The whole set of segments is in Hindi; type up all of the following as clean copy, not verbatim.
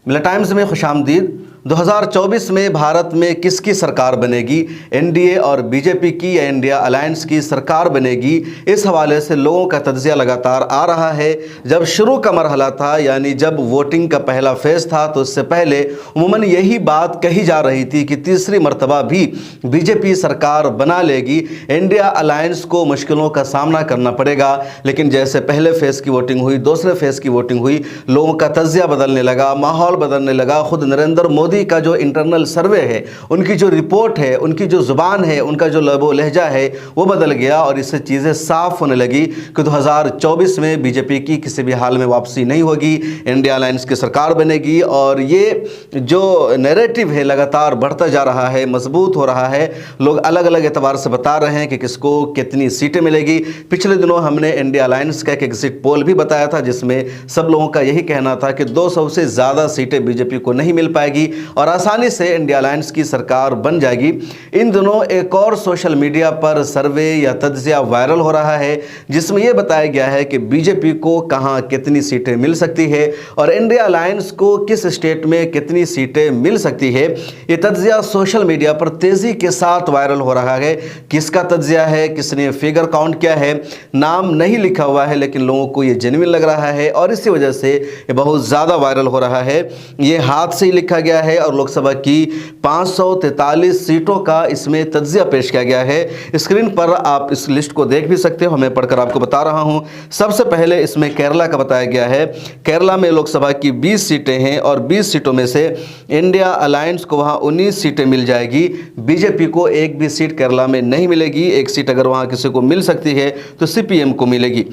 मिला टाइम्स में खुशामदीद। 2024 में भारत में किसकी सरकार बनेगी, एनडीए और बीजेपी की या इंडिया अलायंस की सरकार बनेगी, इस हवाले से लोगों का तज्जिया लगातार आ रहा है। जब शुरू का मरहला था, यानी जब वोटिंग का पहला फेज़ था, तो उससे पहले उमूमन यही बात कही जा रही थी कि तीसरी मरतबा भी बीजेपी सरकार बना लेगी, इंडिया अलायंस को मुश्किलों का सामना करना पड़ेगा। लेकिन जैसे पहले फेज़ की वोटिंग हुई, दूसरे फेज़ की वोटिंग हुई, लोगों का तज्जिया बदलने लगा, माहौल बदलने लगा। खुद नरेंद्र मोदी का जो इंटरनल सर्वे है, उनकी जो रिपोर्ट है, उनकी जो जुबान है, उनका जो लबो लहजा है, वो बदल गया और इससे चीज़ें साफ होने लगी कि 2024 में बीजेपी की किसी भी हाल में वापसी नहीं होगी, इंडिया अलायंस की सरकार बनेगी। और ये जो नैरेटिव है लगातार बढ़ता जा रहा है, मजबूत हो रहा है। लोग अलग अलग एतबार से बता रहे हैं कि किसको कितनी सीटें मिलेगी। पिछले दिनों हमने इंडिया अलायंस का एक एग्जिट पोल भी बताया था, जिसमें सब लोगों का यही कहना था कि 200 से ज़्यादा सीटें बीजेपी को नहीं मिल पाएगी और आसानी से इंडिया अलायंस की सरकार बन जाएगी। इन दिनों एक और सोशल मीडिया पर सर्वे या तज्जिया वायरल हो रहा है, जिसमें यह बताया गया है कि बीजेपी को कहां कितनी सीटें मिल सकती है और इंडिया अलायंस को किस स्टेट में कितनी सीटें मिल सकती है। यह तज्जिया सोशल मीडिया पर तेजी के साथ वायरल हो रहा है। किसका तज्जिया है, किसने फिगर काउंट किया है, नाम नहीं लिखा हुआ है, लेकिन लोगों को यह जेन्युइन लग रहा है और इसी वजह से यह बहुत ज़्यादा वायरल हो रहा है। यह हाथ से ही लिखा गया है और लोकसभा की 543 सीटों का इसमें तज्जिया पेश किया गया है। स्क्रीन पर आप इस लिस्ट को देख भी सकते हो, मैं पढ़कर आपको बता रहा हूं। सबसे पहले इसमें केरला का बताया गया है। केरला में लोकसभा की 20 सीटें हैं और 20 सीटों में से इंडिया अलायंस को वहां 19 सीटें मिल जाएगी। बीजेपी को एक भी सीट केरला में नहीं मिलेगी। एक सीट अगर वहां किसी को मिल सकती है तो सीपीएम को मिलेगी।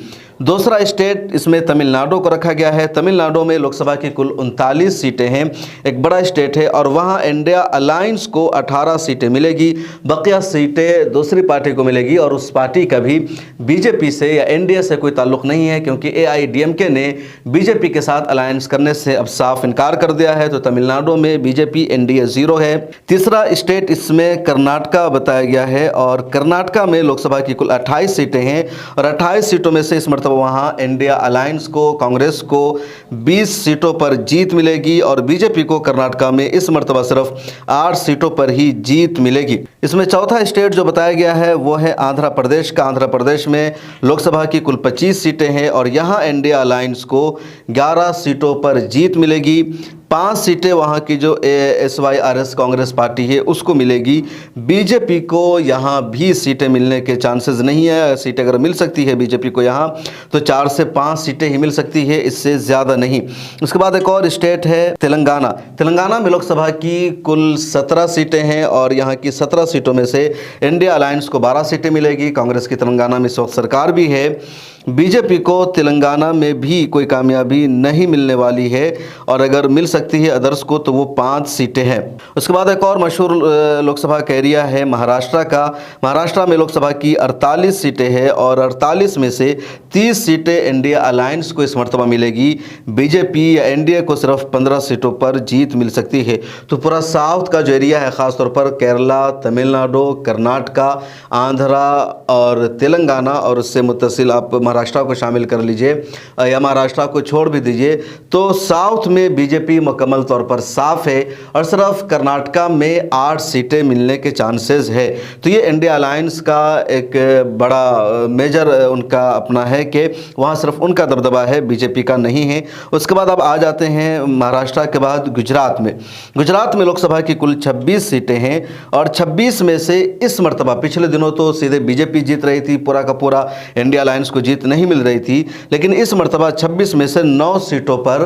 दूसरा स्टेट इसमें तमिलनाडु को रखा गया है। तमिलनाडु में लोकसभा की कुल 39 सीटें हैं, एक बड़ा स्टेट है और वहां इंडिया अलायंस को 18 सीटें मिलेगी। बकिया सीटें दूसरी पार्टी को मिलेगी और उस पार्टी का भी बीजेपी से या एनडीए से कोई ताल्लुक नहीं है, क्योंकि एआईडीएमके ने बीजेपी के साथ अलायंस करने से अब साफ इनकार कर दिया है। तो तमिलनाडु में बीजेपी एनडीए जीरो है। तीसरा स्टेट इसमें कर्नाटका बताया गया है और कर्नाटका में लोकसभा की कुल 28 सीटें हैं और 28 सीटों में से इस मरतबा वहां इंडिया अलायंस को, कांग्रेस को 20 सीटों पर जीत मिलेगी और बीजेपी को कर्नाटका में इस मरतबा सिर्फ 8 सीटों पर ही जीत मिलेगी। इसमें चौथा स्टेट जो बताया गया है वो है आंध्र प्रदेश का। आंध्र प्रदेश में लोकसभा की कुल 25 सीटें हैं और यहां इंडिया अलायंस को 11 सीटों पर जीत मिलेगी। 5 सीटें वहां की जो SYRS कांग्रेस पार्टी है उसको मिलेगी। बीजेपी को यहां भी सीटें मिलने के चांसेस नहीं है। सीटें अगर मिल सकती है बीजेपी को यहां तो 4 से 5 सीटें ही मिल सकती है, इससे ज़्यादा नहीं। उसके बाद एक और स्टेट है तेलंगाना। तेलंगाना में लोकसभा की कुल 17 सीटें हैं और यहाँ की 17 सीटों में से इंडिया अलायंस को 12 सीटें मिलेगी। कांग्रेस की तेलंगाना में इस वक्त सरकार भी है। बीजेपी को तेलंगाना में भी कोई कामयाबी नहीं मिलने वाली है और अगर मिल सकती है अदर्स को तो वो 5 सीटें हैं। उसके बाद एक और मशहूर लोकसभा का एरिया है महाराष्ट्र का। महाराष्ट्र में लोकसभा की 48 सीटें हैं और 48 में से 30 सीटें इंडिया अलायंस को इस मरतबा मिलेगी। बीजेपी या एनडीए को सिर्फ 15 सीटों पर जीत मिल सकती है। तो पूरा साउथ का जो एरिया है, ख़ासतौर पर केरला, तमिलनाडु, कर्नाटका, आंध्रा और तेलंगाना और उससे मुत्तसिल आप महाराष्ट्र को शामिल कर लीजिए या महाराष्ट्र को छोड़ भी दीजिए, तो साउथ में बीजेपी मुकम्मल तौर पर साफ है और सिर्फ कर्नाटका में 8 सीटें मिलने के चांसेस है। तो ये इंडिया अलायंस का एक बड़ा मेजर उनका अपना है कि वहाँ सिर्फ उनका दबदबा है, बीजेपी का नहीं है। उसके बाद अब आ जाते हैं महाराष्ट्र के बाद गुजरात में। गुजरात में लोकसभा की कुल 26 सीटें हैं और 26 में से इस मरतबा, पिछले दिनों तो सीधे बीजेपी जीत रही थी, पूरा का पूरा इंडिया अलायंस को जीत नहीं मिल रही थी, लेकिन इस मरतबा 26 में से 9 सीटों पर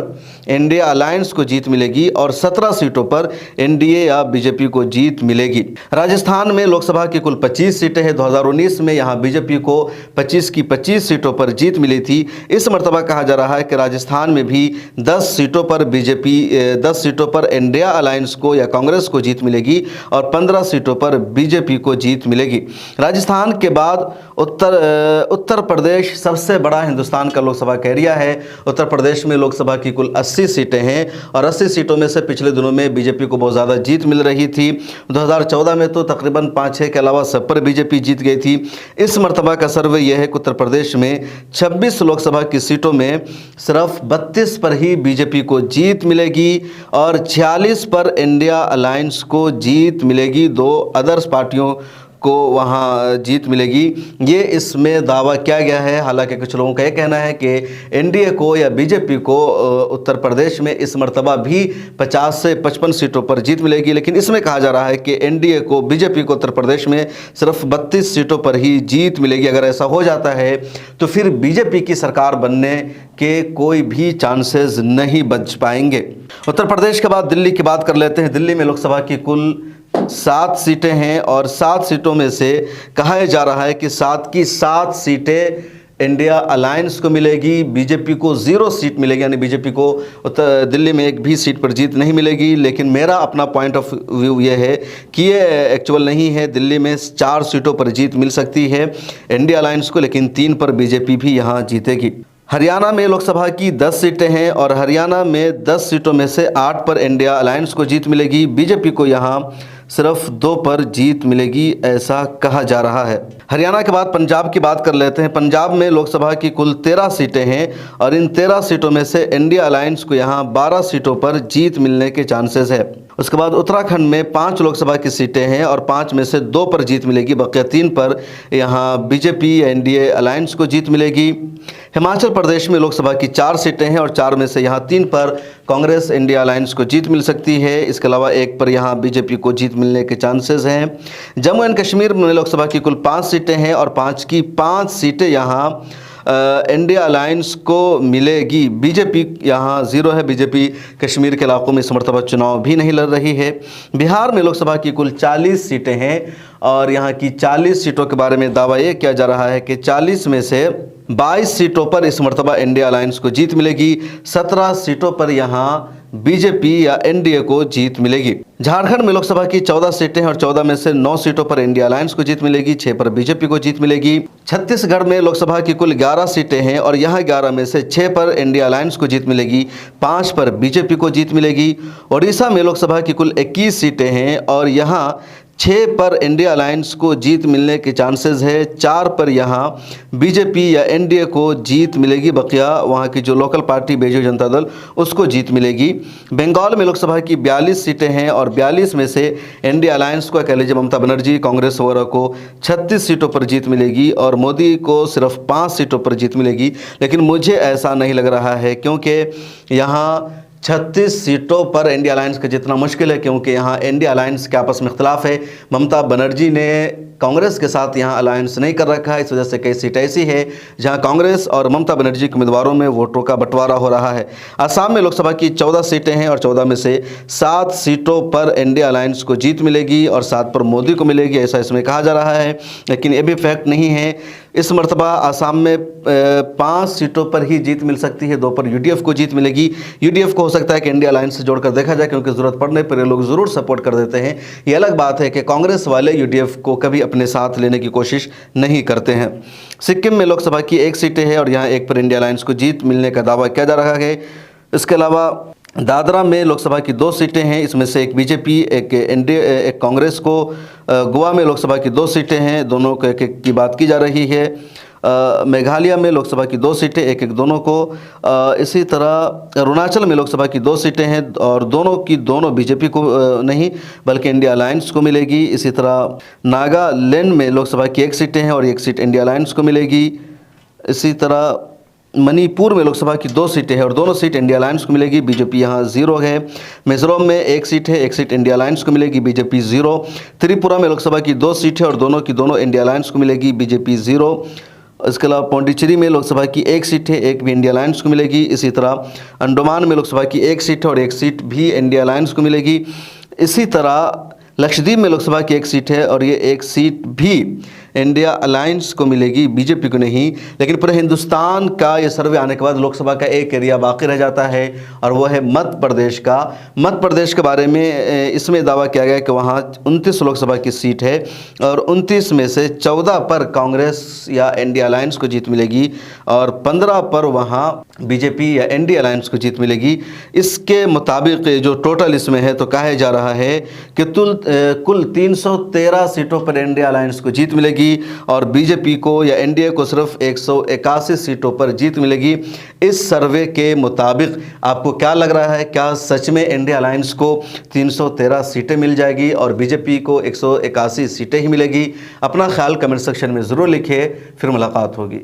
इंडिया अलायंस को जीत मिलेगी और 17 सीटों पर एनडीए या बीजेपी को जीत मिलेगी। राजस्थान में लोकसभा की कुल 25 सीटें हैं। 2019 में यहां बीजेपी को 25 की 25 सीटों पर जीत मिली थी। इस मरतबा कहा जा रहा है कि राजस्थान में भी 10 सीटों पर बीजेपी 10 सीटों पर इंडिया अलायंस को या कांग्रेस को जीत मिलेगी और 15 सीटों पर बीजेपी को जीत मिलेगी। राजस्थान के बाद उत्तर प्रदेश सबसे बड़ा हिंदुस्तान का लोकसभा का एरिया है। उत्तर प्रदेश में लोकसभा की कुल 80 सीटें हैं और 80 सीटों में से पिछले दिनों में बीजेपी को बहुत ज़्यादा जीत मिल रही थी। 2014 में तो तकरीबन 5-6 के अलावा सब पर बीजेपी जीत गई थी। इस मरतबा का सर्वे यह है कि उत्तर प्रदेश में 26 लोकसभा की सीटों में सिर्फ 32 पर ही बीजेपी को जीत मिलेगी और 46 पर इंडिया अलायंस को जीत मिलेगी। 2 अदर्स पार्टियों को वहाँ जीत मिलेगी, ये इसमें दावा किया गया है। हालांकि कुछ लोगों का ये कहना है कि एनडीए को या बीजेपी को उत्तर प्रदेश में इस मरतबा भी 50 से 55 सीटों पर जीत मिलेगी, लेकिन इसमें कहा जा रहा है कि एनडीए को, बीजेपी को उत्तर प्रदेश में सिर्फ 32 सीटों पर ही जीत मिलेगी। अगर ऐसा हो जाता है तो फिर बीजेपी की सरकार बनने के कोई भी चांसेस नहीं बच पाएंगे। उत्तर प्रदेश के बाद दिल्ली की बात कर लेते हैं। दिल्ली में लोकसभा की कुल 7 सीटें हैं और 7 सीटों में से कहा जा रहा है कि 7 की 7 सीटें इंडिया अलायंस को मिलेगी, बीजेपी को 0 सीट मिलेगी, यानी बीजेपी को दिल्ली में एक भी सीट पर जीत नहीं मिलेगी। लेकिन मेरा अपना पॉइंट ऑफ व्यू ये है कि ये एक्चुअल नहीं है। दिल्ली में 4 सीटों पर जीत मिल सकती है इंडिया अलायंस को, लेकिन 3 पर बीजेपी भी यहाँ जीतेगी। हरियाणा में लोकसभा की 10 सीटें हैं और हरियाणा में 10 सीटों में से 8 पर इंडिया अलायंस को जीत मिलेगी, बीजेपी को यहाँ सिर्फ 2 पर जीत मिलेगी, ऐसा कहा जा रहा है। हरियाणा के बाद पंजाब की बात कर लेते हैं। पंजाब में लोकसभा की कुल 13 सीटें हैं और इन 13 सीटों में से इंडिया अलायंस को यहाँ 12 सीटों पर जीत मिलने के चांसेस है। उसके बाद उत्तराखंड में 5 लोकसभा की सीटें हैं और 5 में से 2 पर जीत मिलेगी, बकिया 3 पर यहाँ बीजेपी एनडीए अलायंस को जीत मिलेगी। हिमाचल प्रदेश में लोकसभा की 4 सीटें हैं और 4 में से यहाँ 3 पर कांग्रेस इंडिया अलायंस को जीत मिल सकती है। इसके अलावा 1 पर यहाँ बीजेपी को जीत मिलने के चांसेस हैं। जम्मू एंड कश्मीर में लोकसभा की कुल 5 सीटें हैं और 5 की 5 सीटें यहाँ इंडिया अलायंस को मिलेगी, बीजेपी यहाँ 0 है। बीजेपी कश्मीर के इलाकों में इस मरतबा चुनाव भी नहीं लड़ रही है। बिहार में लोकसभा की कुल 40 सीटें हैं और यहाँ की 40 सीटों के बारे में दावा ये किया जा रहा है कि 40 में से 22 सीटों पर इस मरतबा इंडिया अलायंस को जीत मिलेगी, 17 सीटों पर यहाँ बीजेपी या एनडीए को जीत मिलेगी। झारखंड में लोकसभा की 14 सीटें हैं और 14 में से 9 सीटों पर इंडिया अलायंस को जीत मिलेगी, 6 पर बीजेपी को जीत मिलेगी। छत्तीसगढ़ में लोकसभा की कुल 11 सीटें हैं और यहाँ 11 में से 6 पर इंडिया अलायंस को जीत मिलेगी, 5 पर बीजेपी को जीत मिलेगी। उड़ीसा में लोकसभा की कुल 21 सीटें हैं और यहाँ 6 पर इंडिया अलायंस को जीत मिलने के चांसेस है, 4 पर यहाँ बीजेपी या एनडीए को जीत मिलेगी, बकिया वहाँ की जो लोकल पार्टी बीजू जनता दल उसको जीत मिलेगी। बंगाल में लोकसभा की 42 सीटें हैं और 42 में से इंडिया अलायंस को, कह लीजिए ममता बनर्जी, कांग्रेस वगैरह को 36 सीटों पर जीत मिलेगी और मोदी को सिर्फ 5 सीटों पर जीत मिलेगी। लेकिन मुझे ऐसा नहीं लग रहा है क्योंकि यहाँ 36 सीटों पर इंडिया अलायंस का जितना मुश्किल है, क्योंकि यहाँ इंडिया अलायंस के आपस में इख्तलाफ है। ममता बनर्जी ने कांग्रेस के साथ यहाँ अलायंस नहीं कर रखा है, इस वजह से कई सीट ऐसी है जहाँ कांग्रेस और ममता बनर्जी के उम्मीदवारों में वोटों का बंटवारा हो रहा है। असम में लोकसभा की 14 सीटें हैं और 14 में से 7 सीटों पर इंडिया अलायंस को जीत मिलेगी और 7 पर मोदी को मिलेगी, ऐसा इसमें कहा जा रहा है। लेकिन ये भी फैक्ट नहीं है। इस मरतबा असम में 5 सीटों पर ही जीत मिल सकती है, 2 पर यूडीएफ को जीत मिलेगी। यूडीएफ को हो सकता है कि इंडिया अलायंस से जोड़कर देखा जाए, क्योंकि ज़रूरत पड़ने पर ये लोग ज़रूर सपोर्ट कर देते हैं। ये अलग बात है कि कांग्रेस वाले यूडीएफ को कभी अपने साथ लेने की कोशिश नहीं करते हैं। सिक्किम में लोकसभा की 1 सीटें हैं और यहाँ 1 पर इंडिया अलायंस को जीत मिलने का दावा किया जा रहा है। इसके अलावा दादरा में लोकसभा की 2 सीटें हैं, इसमें से एक बीजेपी, एक एनडीए, एक कांग्रेस को। गोवा में लोकसभा की 2 सीटें हैं, दोनों की बात की जा रही है। मेघालय में लोकसभा की 2 सीटें, एक दोनों को। इसी तरह अरुणाचल में लोकसभा की 2 सीटें हैं और दोनों की दोनों बीजेपी को नहीं बल्कि इंडिया अलायंस को मिलेगी। इसी तरह नागालैंड में लोकसभा की 1 सीटें हैं और 1 सीट इंडिया अलायंस को मिलेगी। इसी तरह मणिपुर में लोकसभा की 2 सीटें हैं और दोनों सीट इंडिया अलायंस को मिलेगी, बीजेपी यहाँ 0 है। मिजोरम में 1 सीट है, 1 सीट इंडिया अलायंस को मिलेगी, बीजेपी 0। त्रिपुरा में लोकसभा की 2 सीटें और दोनों की दोनों इंडिया अलायंस को मिलेगी, बीजेपी 0। इसके अलावा पौंडीचेरी में लोकसभा की 1 सीट है, 1 भी इंडिया अलायंस को मिलेगी। इसी तरह अंडमान में लोकसभा की 1 सीट है और 1 सीट भी इंडिया अलायंस को मिलेगी। इसी तरह लक्षद्वीप में लोकसभा की 1 सीट है और ये 1 सीट भी इंडिया अलायंस को मिलेगी, बीजेपी को नहीं। लेकिन पूरे हिंदुस्तान का ये सर्वे आने के बाद लोकसभा का एक एरिया बाकी रह जाता है और वो है मध्य प्रदेश का। मध्य प्रदेश के बारे में इसमें दावा किया गया कि वहाँ 29 लोकसभा की सीट है और 29 में से 14 पर कांग्रेस या इंडिया अलायंस को जीत मिलेगी और 15 पर वहाँ बीजेपी या इंडिया अलायंस को जीत मिलेगी। इसके मुताबिक जो टोटल इसमें है तो कहा जा रहा है कि कुल 313 सीटों पर इंडिया अलायंस को जीत मिलेगी और बीजेपी को या एनडीए को सिर्फ 181 सीटों पर जीत मिलेगी। इस सर्वे के मुताबिक आपको क्या लग रहा है, क्या सच में इंडिया अलायंस को 313 सीटें मिल जाएगी और बीजेपी को 181 सीटें ही मिलेगी? अपना ख्याल कमेंट सेक्शन में ज़रूर लिखिए, फिर मुलाकात होगी।